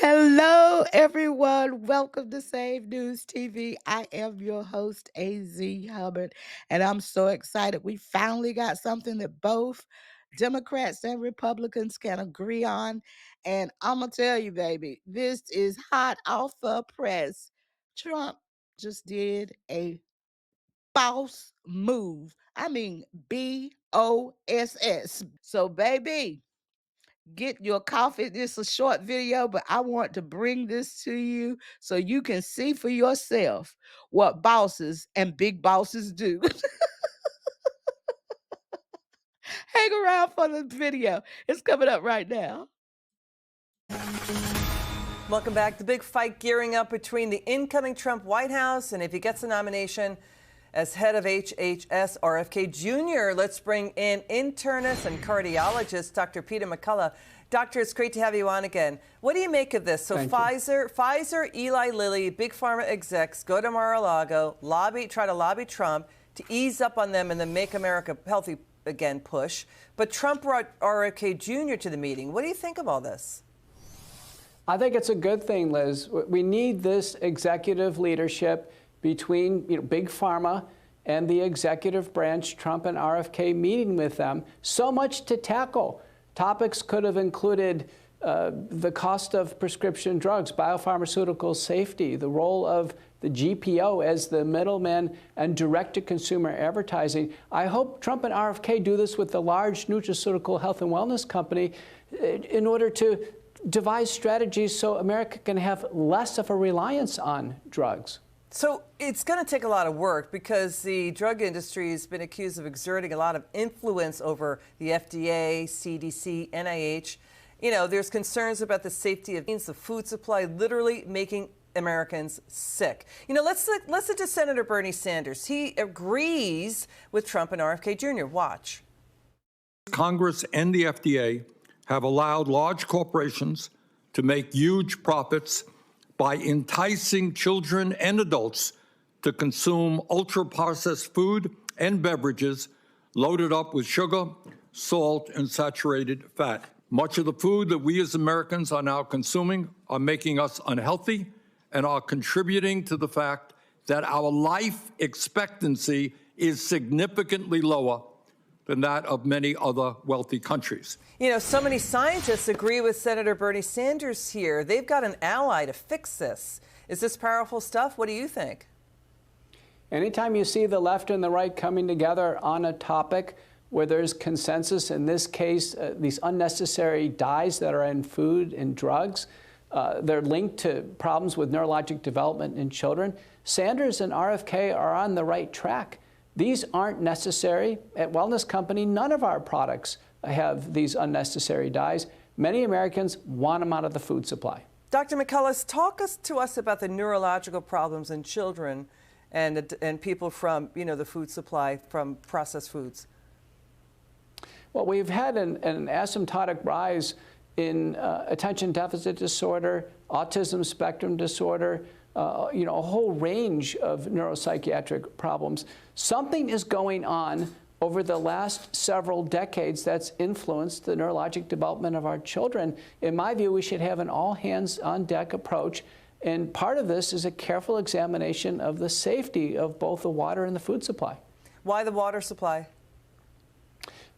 Hello, everyone. Welcome to Save News TV. I am your host, AZ Hubbard, and I'm so excited. We finally got something that both Democrats and Republicans can agree on. And I'm going to tell you, baby, this is hot off the press. Trump just did a boss move. I mean, BOSS. So, baby, get your coffee. This is a short video, but I want to bring this to you so you can see for yourself what bosses and big bosses do. Hang around for the video. It's coming up right now. Welcome back. The big fight gearing up between the incoming Trump White House and if he gets the nomination as head of HHS, RFK Jr. Let's bring in internist and cardiologist, Dr. Peter McCullough. Doctor, it's great to have you on again. What do you make of this? So Pfizer, Eli Lilly, Big Pharma execs go to Mar-A-Lago, try to lobby Trump to ease up on them and the Make America Healthy Again push. But Trump brought RFK Jr. to the meeting. What do you think of all this? I think it's a good thing, Liz. We need this executive leadership between Big Pharma and the executive branch, Trump and RFK meeting with them. So much to tackle. Topics could have included the cost of prescription drugs, biopharmaceutical safety, the role of the GPO as the middleman, and direct-to-consumer advertising. I hope Trump and RFK do this with the large nutraceutical health and wellness company in order to devise strategies so America can have less of a reliance on drugs. So it's going to take a lot of work because the drug industry has been accused of exerting a lot of influence over the FDA, CDC, NIH. You know, there's concerns about the safety of the food supply, literally making Americans sick. You know, let's listen to Senator Bernie Sanders. He agrees with Trump and RFK Jr. Watch. Congress and the FDA have allowed large corporations to make huge profits by enticing children and adults to consume ultra-processed food and beverages loaded up with sugar, salt, and saturated fat. Much of the food that we as Americans are now consuming are making us unhealthy and are contributing to the fact that our life expectancy is significantly lower than that of many other wealthy countries. You know, so many scientists agree with Senator Bernie Sanders here. They've got an ally to fix this. Is this powerful stuff? What do you think? Anytime you see the left and the right coming together on a topic where there's consensus, in this case, these unnecessary dyes that are in food and drugs, they're linked to problems with neurologic development in children. Sanders and RFK are on the right track. These aren't necessary. At Wellness Company, none of our products have these unnecessary dyes. Many Americans want them out of the food supply. Dr. McCullough, talk to us about the neurological problems in children and people from, the food supply from processed foods. Well, we've had an asymptotic rise in attention deficit disorder, autism spectrum disorder, a whole range of neuropsychiatric problems. Something is going on over the last several decades that's influenced the neurologic development of our children. In my view, we should have an all-hands-on-deck approach, and part of this is a careful examination of the safety of both the water and the food supply. Why the water supply?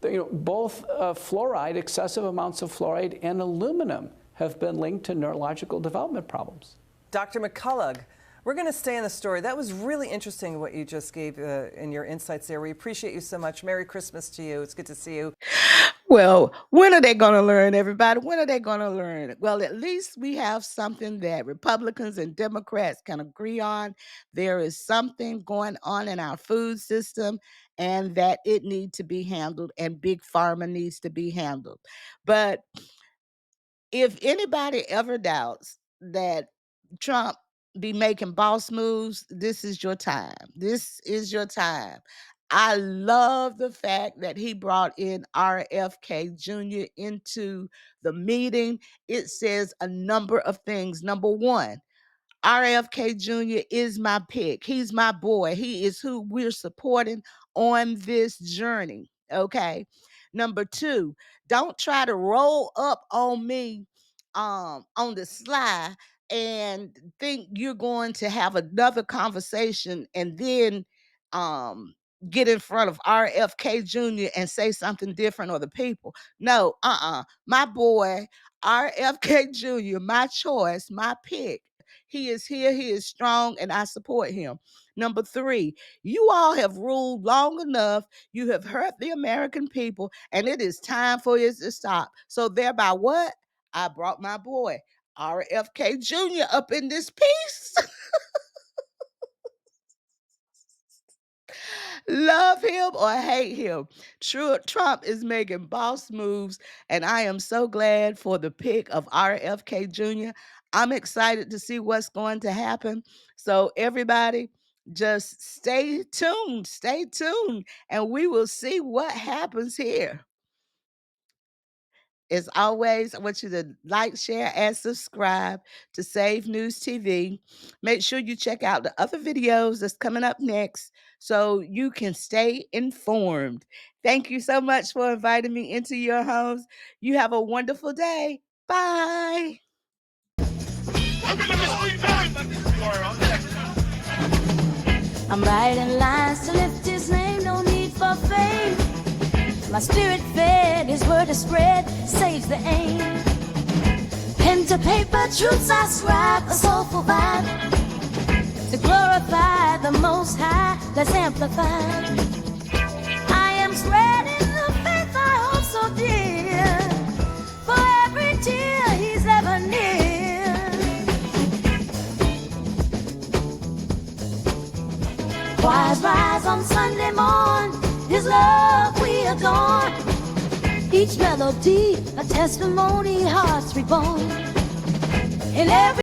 Both fluoride, excessive amounts of fluoride, and aluminum have been linked to neurological development problems. Dr. McCullough, we're going to stay in the story. That was really interesting what you just gave in your insights there. We appreciate you so much. Merry Christmas to you. It's good to see you. Well, when are they going to learn, everybody? When are they going to learn? Well, at least we have something that Republicans and Democrats can agree on. There is something going on in our food system and that it needs to be handled, and Big Pharma needs to be handled. But if anybody ever doubts that Trump be making boss moves, this is your time. This is your time. I love the fact that he brought in RFK Jr. into the meeting. It says a number of things. Number one, RFK Jr. is my pick. He's my boy. He is who we're supporting on this journey. Okay. Number two, don't try to roll up on me on the sly and think you're going to have another conversation and then um get in front of RFK Jr. and say something different or the people. No, my boy RFK Jr., my choice, my pick. He is here, he is strong, and I support him. Number three, you all have ruled long enough. You have hurt the American people, and it is time for you to stop. So thereby what? I brought my boy RFK Jr. up in this piece. Love him or hate him. Trump is making boss moves, and I am so glad for the pick of RFK Jr. I'm excited to see what's going to happen. So, everybody, just stay tuned, and we will see what happens here. As always, I want you to like, share, and subscribe to Save News TV. Make sure you check out the other videos that's coming up next so you can stay informed. Thank you so much for inviting me into your homes. You have a wonderful day. Bye. I'm writing lines to lift his name, no need for fame. My spirit fed, his word is spread, saves the aim. Pen to paper, truths I scribe, a soulful vibe. To glorify the Most High, let's amplify. I am spreading the faith I hold so dear. For every tear he's ever near. Choirs rise on Sunday morn, his love we adorn. Each melody a testimony, hearts reborn. In every